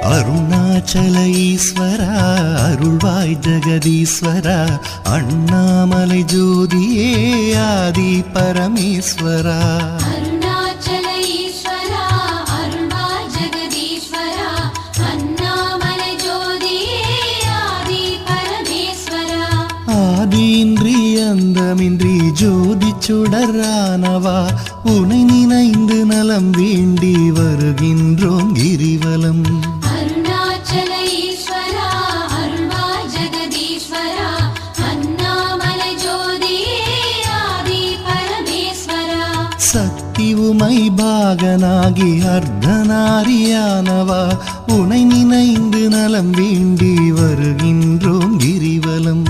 அருணாச்சல ஈஸ்வரா அருள்வாய் ஜெகதீஸ்வரா அண்ணாமலை ஜோதியே ஆதி பரமேஸ்வரா அருணாச்சல ஈஸ்வரா அருள்வாய் ஜெகதீஸ்வரா அண்ணாமலை ஜோதியே ஆதி பரமேஸ்வரா ஆதியின்றி அந்தமின்றி ஜோதி சுடரானவா உனை நினைந்து நலம் வேண்டி வருகின்றோம் கிரிவலம் அருணாச்சல ஈஸ்வரா அருள்வாய் ஜெகதீஸ்வரா அண்ணாமலை ஜோதியே ஆதி பரமேஸ்வரா சக்தி உமை பாகனாகி அர்த்தநாரியானவா உனை நினைந்து நலம் வேண்டி வருகின்றோம் கிரிவலம்